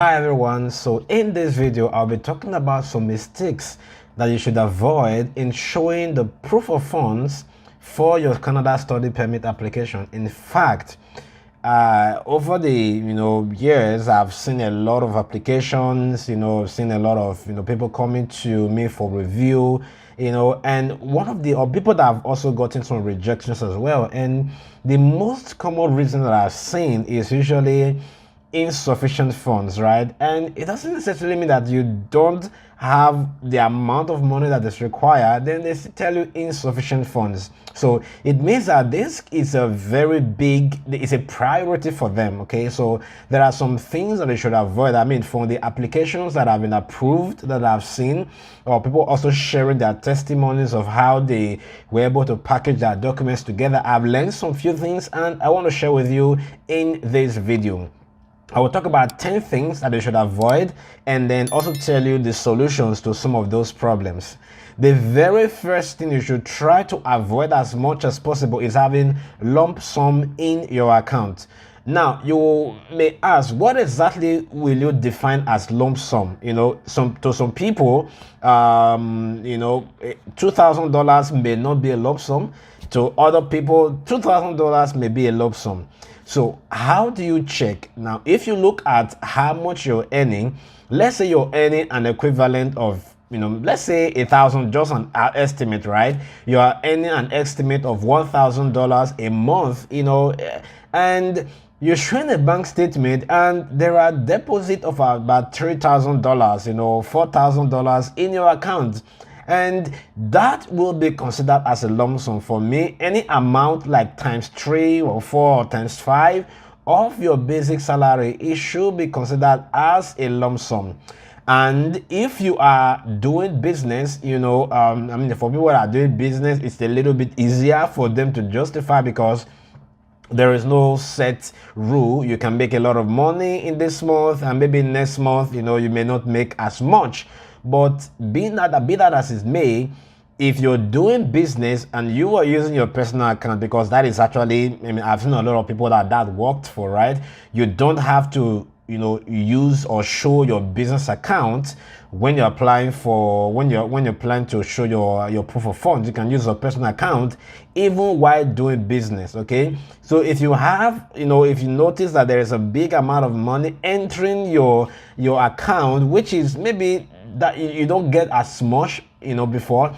Hi everyone, so in this video I'll be talking about some mistakes that you should avoid in showing the proof of funds for your Canada study permit application. In fact, over the years, I've seen a lot of applications, seen a lot of people coming to me for review, and one of the people that have also gotten some rejections as well. And the most common reason that I've seen is usually insufficient funds, right? And it doesn't necessarily mean that you don't have the amount of money that is required. Then they tell you insufficient funds, so it means that this is a very big, it's a priority for them. Okay, so there are some things that they should avoid. I mean, from the applications that have been approved that I've seen, or people also sharing their testimonies of how they were able to package their documents together, I've learned some few things and I want to share with you in this video. I will talk about 10 things that you should avoid and then also tell you the solutions to some of those problems. The very first thing you should try to avoid as much as possible is having lump sum in your account. Now, you may ask, what exactly will you define as lump sum? To some people, $2,000 may not be a lump sum. To other people, $2,000 may be a lump sum. So how do you check? Now, if you look at how much you're earning, let's say you're earning an equivalent of, let's say 1,000, just an estimate, right? You are earning an estimate of $1,000 a month, and you're showing a bank statement and there are deposits of about $3,000, $4,000 in your account. And that will be considered as a lump sum. For me, any amount like times 3 or 4 or times 5 of your basic salary, it should be considered as a lump sum. And if you are doing business, for people that are doing business, it's a little bit easier for them to justify because there is no set rule. You can make a lot of money in this month and maybe next month, you may not make as much. But be that as it may, if you're doing business and you are using your personal account, because that is actually, I've seen a lot of people that worked for, right? You don't have to, use or show your business account when you're applying for, when you're planning to show your proof of funds. You can use your personal account even while doing business. Okay, so if you have, if you notice that there is a big amount of money entering your account, which is maybe that you don't get as much, before,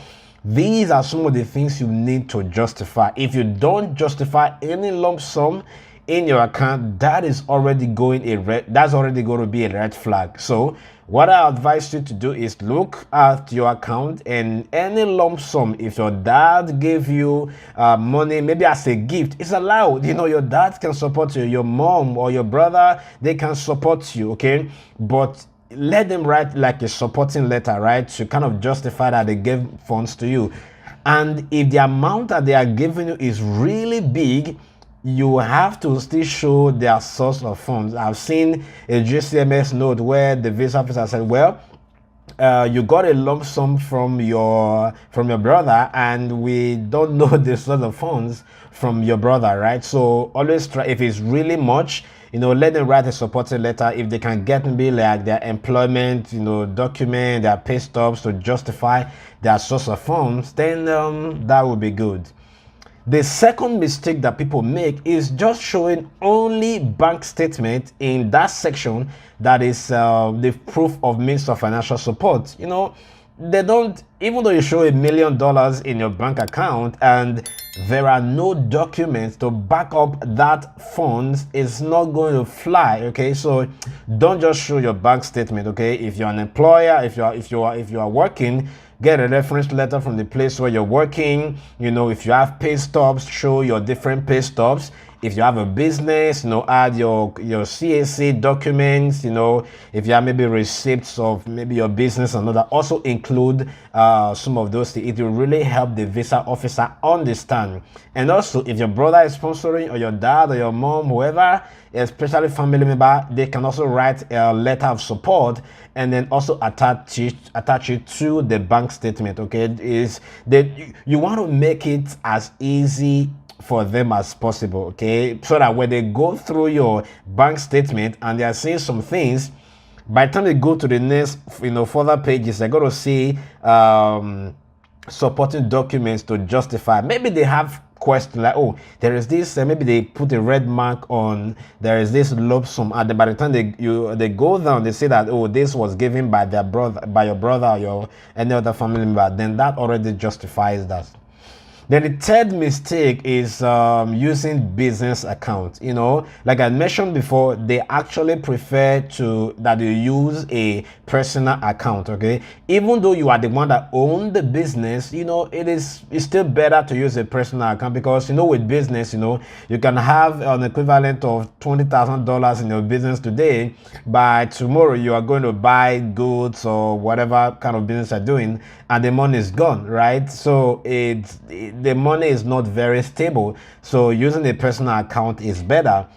these are some of the things you need to justify. If you don't justify any lump sum in your account, that is already going to be a red flag. So what I advise you to do is look at your account, and any lump sum, if your dad gave you money maybe as a gift, it's allowed. Your dad can support you, your mom or your brother, they can support you. Okay, but let them write like a supporting letter, right, to kind of justify that they gave funds to you. And if the amount that they are giving you is really big, you have to still show their source of funds. I've seen a GCMS note where the visa officer said, well, you got a lump sum from your brother and we don't know the source of funds from your brother, right? So always try, if it's really much, let them write a supporting letter. If they can get maybe like their employment, document, their pay stubs to justify their source of funds, then that would be good. The second mistake that people make is just showing only bank statement in that section that is the proof of means of financial support. They don't, even though you show $1 million in your bank account and there are no documents to back up that funds, it's not going to fly. Okay, so don't just show your bank statement. Okay, if you're an employer, if you are working, get a reference letter from the place where you're working. If you have pay stubs, show your different pay stubs. If you have a business, add your CAC documents. If you have maybe receipts of maybe your business and all that, also include some of those things. It will really help the visa officer understand. And also, if your brother is sponsoring, or your dad or your mom, whoever, especially family member, they can also write a letter of support and then also attach it to the bank statement. Okay, you want to make it as easy for them as possible, okay? So that when they go through your bank statement and they are seeing some things, By the time they go to the next, further pages, they're going to see supporting documents to justify. Maybe they have questions like, oh, there is this, maybe they put a red mark on, there is this lump sum, and by the time they go down, they say that, oh, this was given by their brother, by your brother, or your any other family member. Then that already justifies that. Then the third mistake is using business account. Like I mentioned before, they actually prefer that you use a personal account. Okay, even though you are the one that owns the business, it's still better to use a personal account, because with business, you can have an equivalent of $20,000 in your business today. By tomorrow, you are going to buy goods or whatever kind of business you're doing, and the money is gone, right? So the money is not very stable. So using a personal account is better.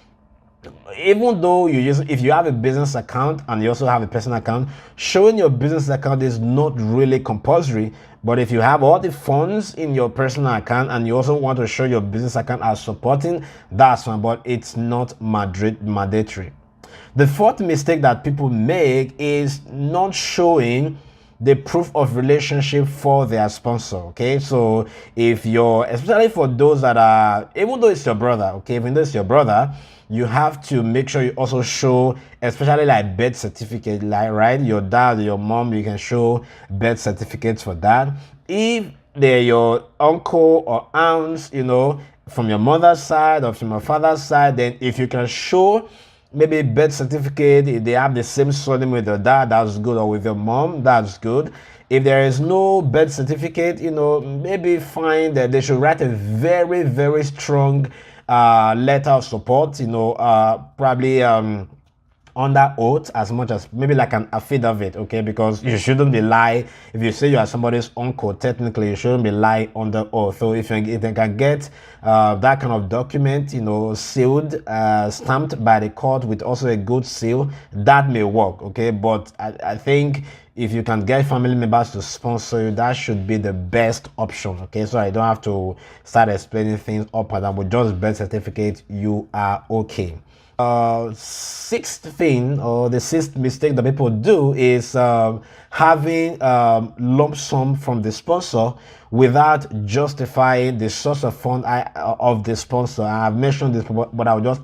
Even though if you have a business account and you also have a personal account, showing your business account is not really compulsory. But if you have all the funds in your personal account and you also want to show your business account as supporting, that's fine, but it's not mandatory. The fourth mistake that people make is not showing the proof of relationship for their sponsor. Okay, so especially for those that are, even though it's your brother, okay, even though it's your brother, you have to make sure you also show, especially like birth certificate, like, right, your dad or your mom, you can show birth certificates for that. If they're your uncle or aunts, from your mother's side or from your father's side, then if you can show maybe birth certificate, if they have the same surname with your dad, that's good, or with your mom, that's good. If there is no birth certificate, maybe find that they should write a very, very strong letter of support, probably under oath, as much as maybe like an affidavit, okay, because you shouldn't be lying. If you say you are somebody's uncle, technically you shouldn't be lying under oath. So if they can get that kind of document, sealed, stamped by the court with also a good seal, that may work, okay. But I think if you can get family members to sponsor you, that should be the best option, okay. So I don't have to start explaining things up and down. With just birth certificate, you are okay. Sixth thing, or the sixth mistake that people do, is having lump sum from the sponsor without justifying the source of fund of the sponsor. I've mentioned this, but I'll just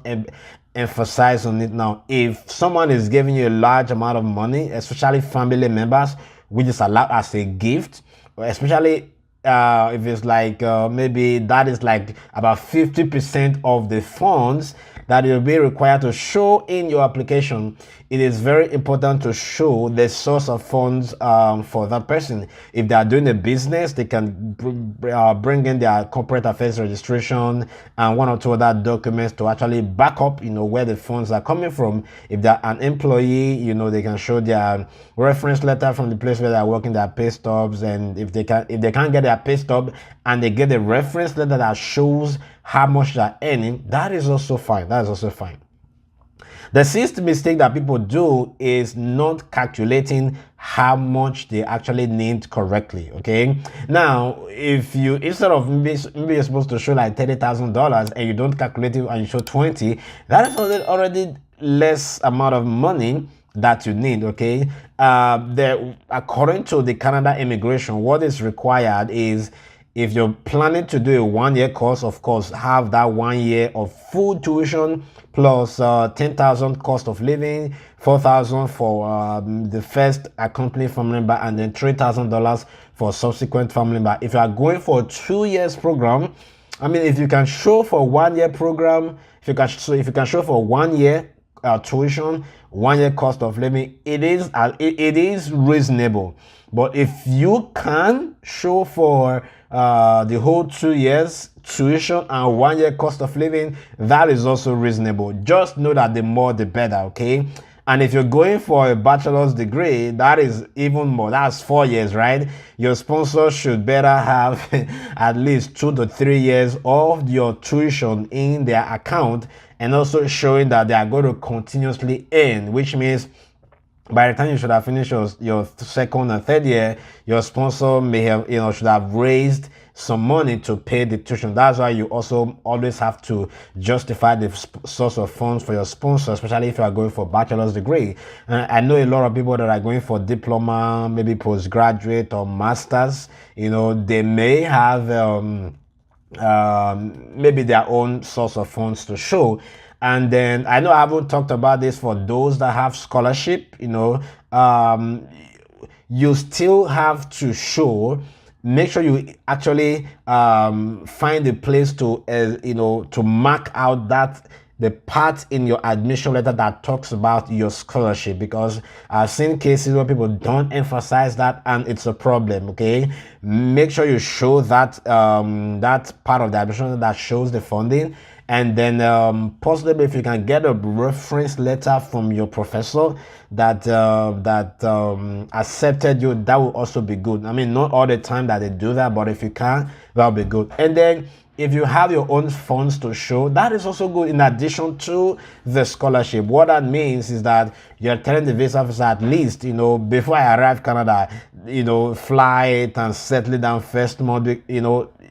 emphasize on it now. If someone is giving you a large amount of money, especially family members, which is allowed as a gift, especially if it's like maybe that is like about 50% of the funds that you'll be required to show in your application, it is very important to show the source of funds for that person. If they are doing a business, they can bring in their corporate affairs registration and one or two other documents to actually back up, where the funds are coming from. If they're an employee, they can show their reference letter from the place where they're working, their pay stubs, and if they can't get their pay stub and they get a reference letter that shows how much they're earning, that is also fine. That is also fine. The sixth mistake that people do is not calculating how much they actually need correctly. Okay, now if you, instead of maybe you're supposed to show like $30,000 and you don't calculate it and you show 20, that is already less amount of money that you need. Okay, according to the Canada immigration, what is required is, if you're planning to do a 1-year course, of course, have that 1 year of full tuition plus $10,000 cost of living, $4,000 for the first accompanying family member, and then $3,000 for subsequent family member. If you are going for a 2 years program, I mean, if you can show for a 1-year program, if you can show for 1 year tuition, 1 year cost of living, it is reasonable. But if you can show for the whole 2 years tuition and 1 year cost of living, that is also reasonable. Just know that the more the better, okay. And if you're going for a bachelor's degree, that is even more. That's 4 years, right? Your sponsor should better have at least 2 to 3 years of your tuition in their account, and also showing that they are going to continuously earn, which means by the time you should have finished your second and third year, your sponsor may have, should have raised some money to pay the tuition. That's why you also always have to justify the source of funds for your sponsor, especially if you are going for bachelor's degree. I know a lot of people that are going for diploma, maybe postgraduate or masters, they may have maybe their own source of funds to show. And then I know I haven't talked about this for those that have scholarship. You still have to show. Make sure you actually find a place to to mark out that the part in your admission letter that talks about your scholarship, because I've seen cases where people don't emphasize that and it's a problem. Okay, make sure you show that that part of the admission letter that shows the funding. And then possibly if you can get a reference letter from your professor that accepted you, that will also be good. I mean, not all the time that they do that, but if you can, that'll be good. And then if you have your own funds to show, that is also good in addition to the scholarship. What that means is that you're telling the visa officer, at least, before I arrive Canada, flight and settle down first month,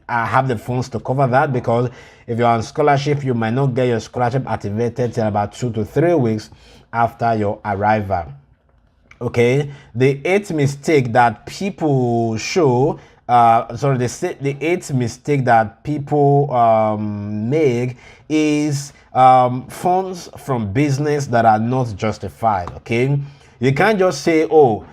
I have the funds to cover that, because if you're on scholarship, you might not get your scholarship activated till about 2 to 3 weeks after your arrival. Okay, the eighth mistake that people show, the eighth mistake that people make is funds from business that are not justified. Okay, you can't just say, oh,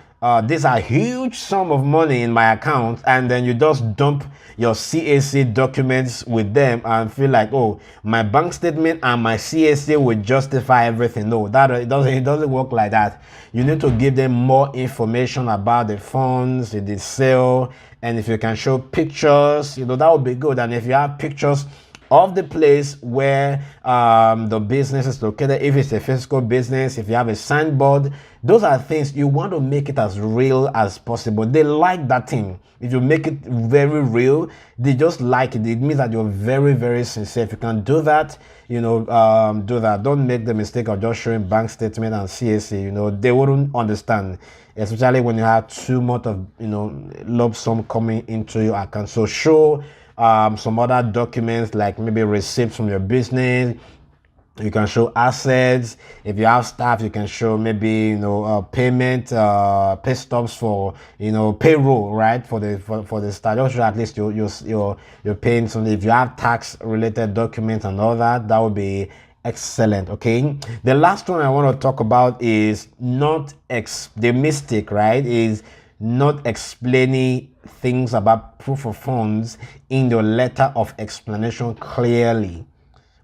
these are huge sum of money in my account, and then you just dump your CAC documents with them and feel like, oh, my bank statement and my CAC will justify everything. No, it doesn't work like that. You need to give them more information about the funds, the sale, and if you can show pictures, that would be good. And if you have pictures of the place where the business is located, if it's a physical business, if you have a signboard, those are things you want to make it as real as possible. They like that thing. If you make it very real, they just like it. It means that you're very, very sincere. If you can do that, do that. Don't make the mistake of just showing bank statement and CAC. They wouldn't understand, especially when you have too much of lump sum coming into your account. So show some other documents, like maybe receipts from your business. You can show assets. If you have staff, you can show maybe payment, pay stubs for payroll, right, for the staff. Just show at least you're paying something. If you have tax related documents and all that, that would be excellent. Okay, the last one I want to talk about is the mistake, right, is not explaining things about proof of funds in your letter of explanation clearly.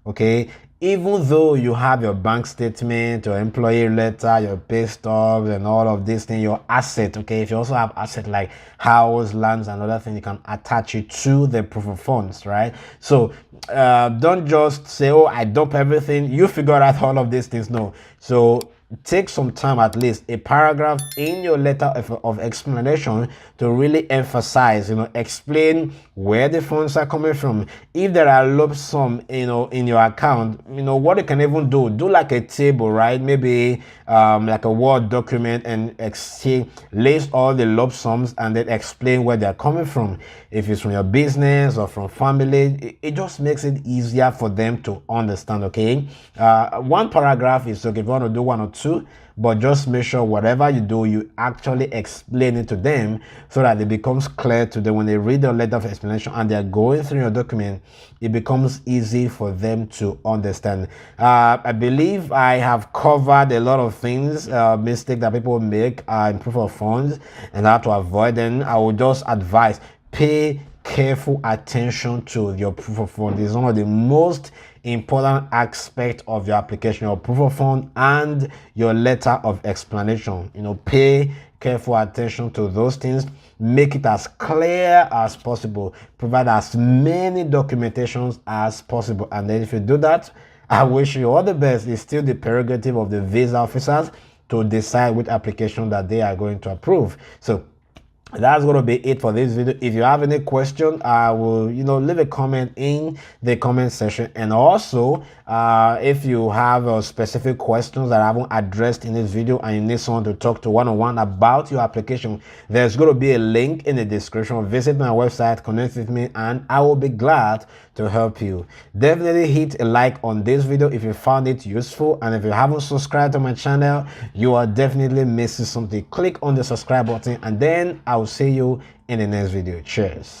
Okay, even though you have your bank statement, your employee letter, your pay stubs and all of these things, your asset, okay, if you also have asset like house, lands and other things, you can attach it to the proof of funds, right? So don't just say, oh, I dump everything, you figure out all of these things. No. So take some time, at least a paragraph in your letter of explanation, to really emphasize, explain where the funds are coming from. If there are lump sum, in your account, what you can even do like a table, right? Maybe like a Word document, and list all the lump sums and then explain where they're coming from. If it's from your business or from family, it just makes it easier for them to understand. Okay, one paragraph is okay if you want to do one or two, but just make sure whatever you do, you actually explain it to them, so that it becomes clear to them when they read the letter of explanation and they're going through your document. It becomes easy for them to understand. I believe I have covered a lot of things, mistakes that people make in proof of funds and how to avoid them. I would just advise, pay careful attention to your proof of fund. It's one of the most important aspect of your application, your proof of fund and your letter of explanation. Pay careful attention to those things. Make it as clear as possible. Provide as many documentations as possible. And then if you do that, I wish you all the best. It's still the prerogative of the visa officers to decide which application that they are going to approve. So that's going to be it for this video. If you have any question, I will leave a comment in the comment section. And also if you have specific questions that I haven't addressed in this video and you need someone to talk to one-on-one about your application, there's going to be a link in the description. Visit my website, connect with me, and I will be glad to help you. Definitely hit a like on this video if you found it useful, and if you haven't subscribed to my channel, you are definitely missing something. Click on the subscribe button, and then I will see you in the next video. Cheers.